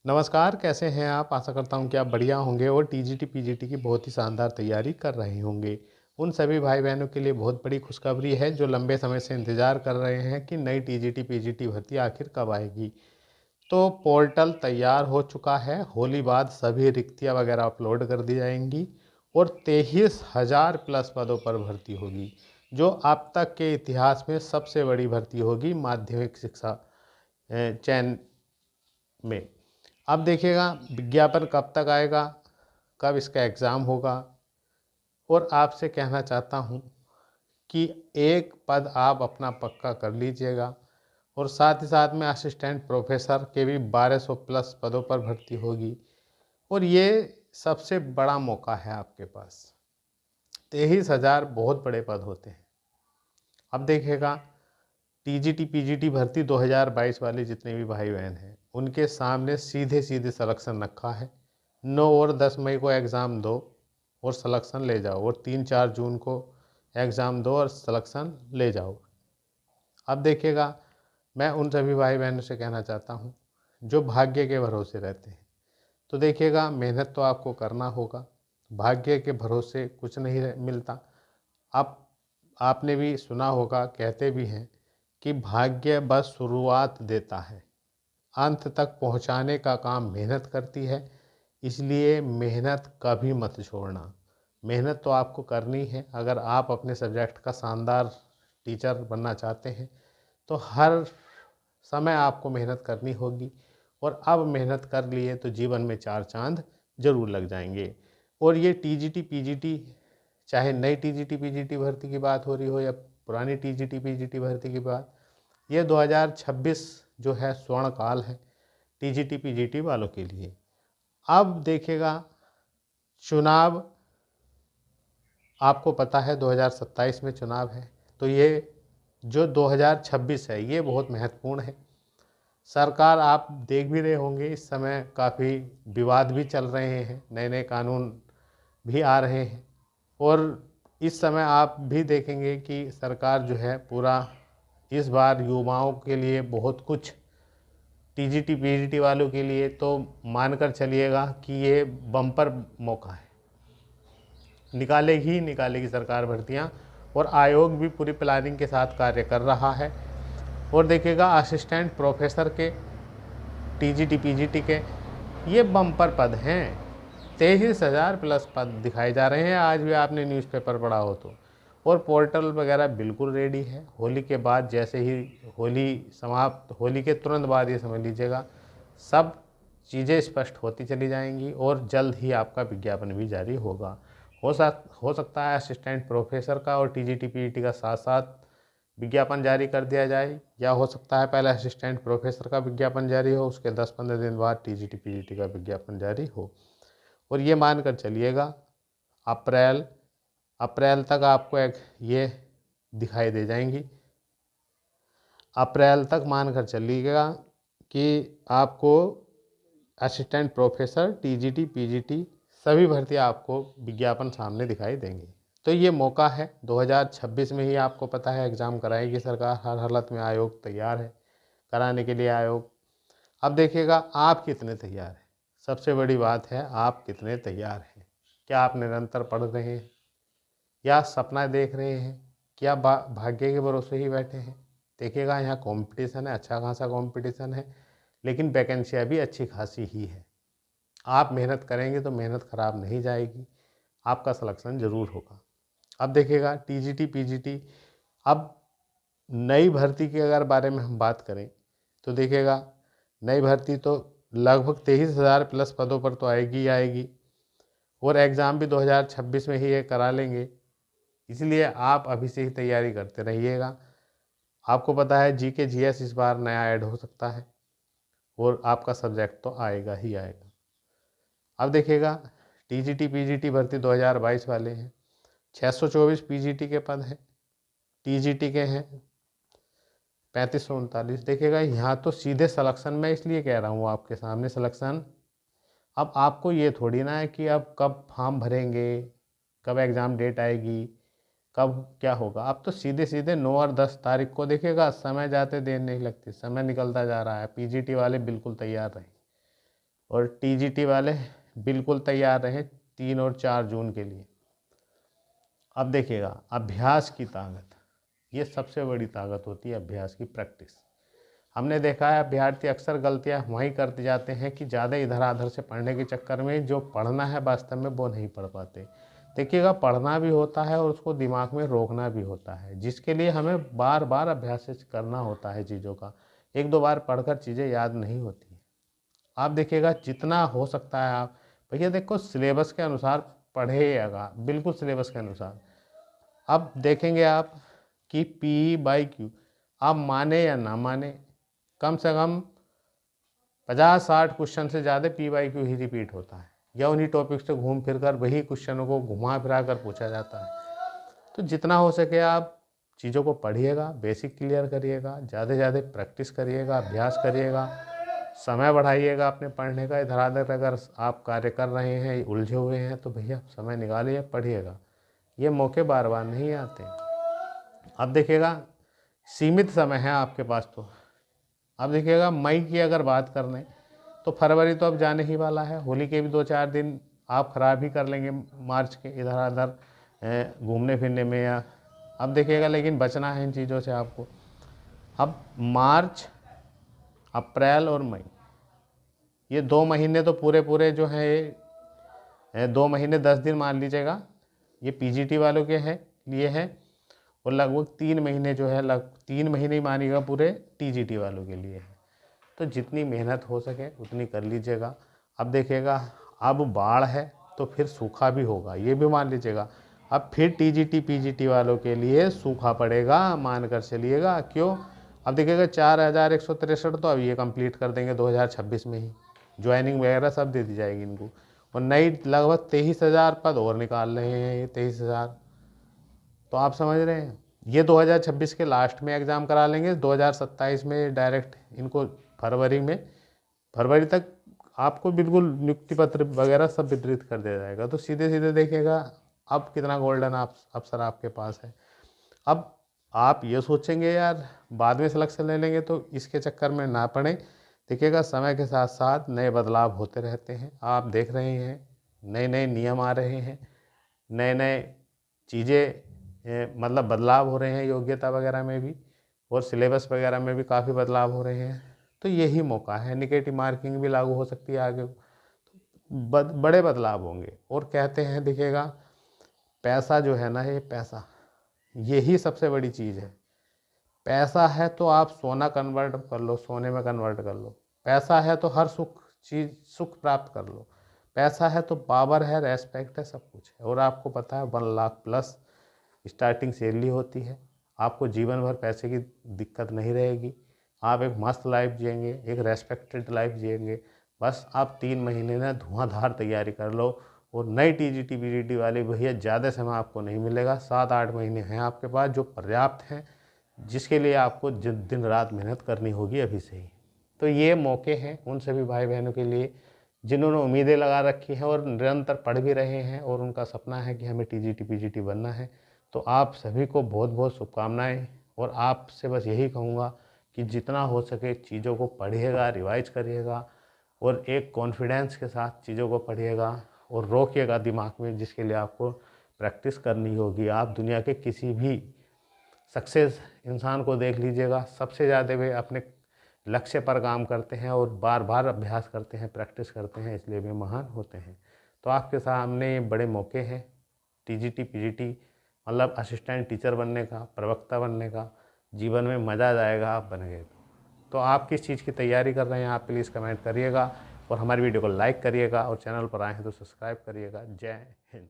नमस्कार, कैसे हैं आप? आशा करता हूँ कि आप बढ़िया होंगे और टीजीटी, पीजीटी की बहुत ही शानदार तैयारी कर रहे होंगे। उन सभी भाई-बहनों के लिए बहुत बड़ी खुशखबरी है जो लंबे समय से इंतज़ार कर रहे हैं कि नई टीजीटी, पीजीटी भर्ती आखिर कब आएगी। तो पोर्टल तैयार हो चुका है, होली बाद सभी रिक्तियाँ वगैरह अपलोड कर दी जाएँगी और 23,000 प्लस पदों पर भर्ती होगी, जो अब तक के इतिहास में सबसे बड़ी भर्ती होगी माध्यमिक शिक्षा चयन में। अब देखिएगा विज्ञापन कब तक आएगा, कब इसका एग्ज़ाम होगा और आपसे कहना चाहता हूँ कि एक पद आप अपना पक्का कर लीजिएगा और साथ ही साथ में असिस्टेंट प्रोफेसर के भी 1200 प्लस पदों पर भर्ती होगी और ये सबसे बड़ा मौका है आपके पास। 23,000 बहुत बड़े पद होते हैं। अब देखिएगा टीजीटी, पीजीटी भर्ती 2022 वाले जितने भी भाई बहन हैं उनके सामने सीधे सीधे सिलेक्शन रखा है। 9 और 10 मई को एग्ज़ाम दो और सिलेक्शन ले जाओ और 3-4 जून को एग्ज़ाम दो और सिलेक्शन ले जाओ। अब देखिएगा मैं उन सभी भाई बहनों से कहना चाहता हूँ जो भाग्य के भरोसे रहते हैं। तो देखिएगा मेहनत तो आपको करना होगा, भाग्य के भरोसे कुछ नहीं मिलता। आप आपने भी सुना होगा, कहते भी हैं कि भाग्य बस शुरुआत देता है, अंत तक पहुंचाने का काम मेहनत करती है। इसलिए मेहनत कभी मत छोड़ना। मेहनत तो आपको करनी है। अगर आप अपने सब्जेक्ट का शानदार टीचर बनना चाहते हैं तो हर समय आपको मेहनत करनी होगी और अब मेहनत कर लिए तो जीवन में चार चांद जरूर लग जाएंगे। और ये टीजीटी, पीजीटी, चाहे नई टीजीटी, पीजीटी भर्ती की बात हो रही हो या पुरानी टीजीटी, पीजीटी भर्ती की बात, ये 2026 जो है स्वर्ण काल है टीजीटी, पीजीटी वालों के लिए। अब देखिएगा चुनाव, आपको पता है 2027 में चुनाव है, तो ये जो 2026 है ये बहुत महत्वपूर्ण है। सरकार, आप देख भी रहे होंगे इस समय काफ़ी विवाद भी चल रहे हैं, नए नए कानून भी आ रहे हैं और इस समय आप भी देखेंगे कि सरकार जो है पूरा इस बार युवाओं के लिए बहुत कुछ, टीजीटी, पीजीटी वालों के लिए तो मानकर चलिएगा कि ये बम्पर मौका है। निकालेगी सरकार भर्तियाँ और आयोग भी पूरी प्लानिंग के साथ कार्य कर रहा है। और देखिएगा असिस्टेंट प्रोफेसर के, टीजीटी, पीजीटी के ये बम्पर पद हैं। 23,000 प्लस पद दिखाए जा रहे हैं, आज भी आपने न्यूज़पेपर पढ़ा हो तो। और पोर्टल वगैरह बिल्कुल रेडी है। होली के बाद, जैसे ही होली समाप्त, होली के तुरंत बाद ये समझ लीजिएगा सब चीज़ें स्पष्ट होती चली जाएंगी और जल्द ही आपका विज्ञापन भी जारी होगा। हो सकता है असिस्टेंट प्रोफेसर का और टीजीटी, पीजीटी का साथ साथ विज्ञापन जारी कर दिया जाए, या हो सकता है पहले असिस्टेंट प्रोफेसर का विज्ञापन जारी हो, उसके 10-15 दिन बाद टीजीटी, पीजीटी का विज्ञापन जारी हो। और ये मानकर चलिएगा अप्रैल अप्रैल तक आपको एक ये दिखाई दे जाएंगी। अप्रैल तक मानकर चलिएगा कि आपको असिस्टेंट प्रोफेसर, टीजीटी, पीजीटी सभी भर्ती आपको विज्ञापन सामने दिखाई देंगे। तो ये मौका है, 2026 में ही आपको पता है एग्ज़ाम कराएगी सरकार, हर हालत में आयोग तैयार है कराने के लिए आयोग। अब देखिएगा आप कितने तैयार हैं, सबसे बड़ी बात है आप कितने तैयार हैं। क्या आप निरंतर पढ़ रहे हैं या सपना देख रहे हैं, क्या भाग्य के भरोसे ही बैठे हैं? देखिएगा यहाँ कंपटीशन है, अच्छा खासा कंपटीशन है, लेकिन वैकेंसियाँ भी अच्छी खासी ही है। आप मेहनत करेंगे तो मेहनत ख़राब नहीं जाएगी, आपका सिलेक्शन ज़रूर होगा। अब देखिएगा टीजीटी, पीजीटी, अब नई भर्ती के अगर बारे में हम बात करें तो देखिएगा नई भर्ती तो लगभग 23,000 प्लस पदों पर तो आएगी ही आएगी और एग्ज़ाम भी 2026 में ही ये करा लेंगे। इसलिए आप अभी से ही तैयारी करते रहिएगा। आपको पता है जीके, जीएस इस बार नया ऐड हो सकता है और आपका सब्जेक्ट तो आएगा ही आएगा। अब देखिएगा टीजीटी, पीजीटी भर्ती 2022 वाले हैं, 624 पीजीटी के पद हैं, टीजीटी के हैं 3539। देखिएगा यहाँ तो सीधे सिलेक्शन, मैं इसलिए कह रहा हूँ आपके सामने सिलेक्शन। अब आपको ये थोड़ी ना है कि अब कब फॉर्म भरेंगे, कब एग्ज़ाम डेट आएगी, कब क्या होगा। अब तो सीधे सीधे 9 और 10 तारीख को देखिएगा, समय जाते देर नहीं लगती, समय निकलता जा रहा है। पीजीटी वाले बिल्कुल तैयार रहें, और टीजीटी वाले बिल्कुल तैयार रहें 3 और 4 जून के लिए। अब देखिएगा, अभ्यास की ताकत, ये सबसे बड़ी ताकत होती है अभ्यास की, प्रैक्टिस। हमने देखा है अभ्यर्थी अक्सर गलतियां वहीं करते जाते हैं कि ज़्यादा इधर आधर से पढ़ने के चक्कर में जो पढ़ना है वास्तव में वो नहीं पढ़ पाते। देखिएगा, पढ़ना भी होता है और उसको दिमाग में रोकना भी होता है, जिसके लिए हमें बार बार अभ्यास करना होता है चीज़ों का। 1-2 बार पढ़कर चीज़ें याद नहीं होती। आप देखिएगा जितना हो सकता है आप, भैया देखो सिलेबस के अनुसार पढ़िएगा, बिल्कुल सिलेबस के अनुसार। अब देखेंगे आप कि P/Q, आप माने या ना माने, कम से कम 50-60 क्वेश्चन से ज़्यादा P/Q ही रिपीट होता है, या उन्हीं टॉपिक से घूम फिर कर वही क्वेश्चनों को घुमा फिरा कर पूछा जाता है। तो जितना हो सके आप चीज़ों को पढ़िएगा, बेसिक क्लियर करिएगा, ज़्यादा से ज़्यादा प्रैक्टिस करिएगा, अभ्यास करिएगा, समय बढ़ाइएगा अपने पढ़ने का। इधर आधर अगर आप कार्य कर रहे हैं, उलझे हुए हैं, तो भैया समय निकालिए, पढ़िएगा। ये मौके बार बार नहीं आते। अब देखिएगा, सीमित समय है आपके पास। तो अब देखिएगा, मई की अगर बात कर लें तो फरवरी तो अब जाने ही वाला है। होली के भी 2-4 दिन आप ख़राब ही कर लेंगे मार्च के इधर उधर घूमने फिरने में या। अब देखिएगा, लेकिन बचना है इन चीज़ों से आपको। अब मार्च, अप्रैल और मई, ये 2 महीने तो पूरे जो हैं 2 महीने 10 दिन मान लीजिएगा, ये पीजीटी वालों के हैं लिए हैं, और लगभग 3 महीने जो है 3 महीने ही मानिएगा पूरे टीजीटी वालों के लिए है। तो जितनी मेहनत हो सके उतनी कर लीजिएगा। अब देखिएगा, अब बाढ़ है तो फिर सूखा भी होगा, ये भी मान लीजिएगा। अब फिर टीजीटी पीजीटी वालों के लिए सूखा पड़ेगा, मान कर चलिएगा। क्यों? अब देखिएगा 4163 तो अब ये कंप्लीट कर देंगे 2026 में ही, ज्वाइनिंग वगैरह सब दे दी जाएगी इनको। और नई लगभग 23,000 पद और निकाल रहे हैं ये 23,000। तो आप समझ रहे हैं, ये 2026 के लास्ट में एग्ज़ाम करा लेंगे, 2027 में डायरेक्ट इनको फरवरी तक आपको बिल्कुल नियुक्ति पत्र वगैरह सब वितरित कर दिया जाएगा। तो सीधे सीधे देखिएगा अब कितना गोल्डन अवसर आपके पास है। अब आप ये सोचेंगे यार बाद में सिलेक्शन ले लेंगे, तो इसके चक्कर में ना पड़े। देखिएगा, समय के साथ साथ नए बदलाव होते रहते हैं। आप देख रहे हैं नए नए नियम आ रहे हैं, नए नए चीज़ें मतलब बदलाव हो रहे हैं, योग्यता वगैरह में भी और सिलेबस वगैरह में भी काफ़ी बदलाव हो रहे हैं। तो यही मौका है, नेगेटिव मार्किंग भी लागू हो सकती है आगे, बड़े बदलाव होंगे। और कहते हैं देखिएगा, पैसा जो है ना, ये पैसा यही सबसे बड़ी चीज़ है। पैसा है तो आप सोना कन्वर्ट कर लो, सोने में कन्वर्ट कर लो। पैसा है तो हर सुख प्राप्त कर लो। पैसा है तो पावर है, रेस्पेक्ट है, सब कुछ है। और आपको पता है 1 लाख प्लस स्टार्टिंग सैलरी होती है। आपको जीवन भर पैसे की दिक्कत नहीं रहेगी। आप एक मस्त लाइफ जिएंगे, एक रेस्पेक्टेड लाइफ जिएंगे। बस आप 3 महीने ना धुआंधार तैयारी कर लो। और नई टीजीटी पीजीटी वाली भैया ज़्यादा समय आपको नहीं मिलेगा, 7-8 महीने हैं आपके पास जो पर्याप्त हैं, जिसके लिए आपको दिन रात मेहनत करनी होगी अभी से ही। तो ये मौके हैं उन सभी भाई बहनों के लिए जिन्होंने उम्मीदें लगा रखी हैं और निरंतर पढ़ भी रहे हैं और उनका सपना है कि हमें टीजीटी पीजीटी बनना है। तो आप सभी को बहुत बहुत शुभकामनाएं। और आपसे बस यही कहूँगा कि जितना हो सके चीज़ों को पढ़िएगा, रिवाइज करिएगा और एक कॉन्फिडेंस के साथ चीज़ों को पढ़िएगा और रोकिएगा दिमाग में, जिसके लिए आपको प्रैक्टिस करनी होगी। आप दुनिया के किसी भी सक्सेस इंसान को देख लीजिएगा, सबसे ज़्यादा वे अपने लक्ष्य पर काम करते हैं और बार बार अभ्यास करते हैं, प्रैक्टिस करते हैं, इसलिए वे महान होते हैं। तो आपके सामने बड़े मौके हैं टीजीटी पीजीटी मतलब असिस्टेंट टीचर बनने का, प्रवक्ता बनने का। जीवन में मज़ा आ जाएगा आप बन गए तो आप किस चीज़ की तैयारी कर रहे हैं आप प्लीज़ कमेंट करिएगा और हमारी वीडियो को लाइक करिएगा और चैनल पर आए हैं तो सब्सक्राइब करिएगा। जय हिंद।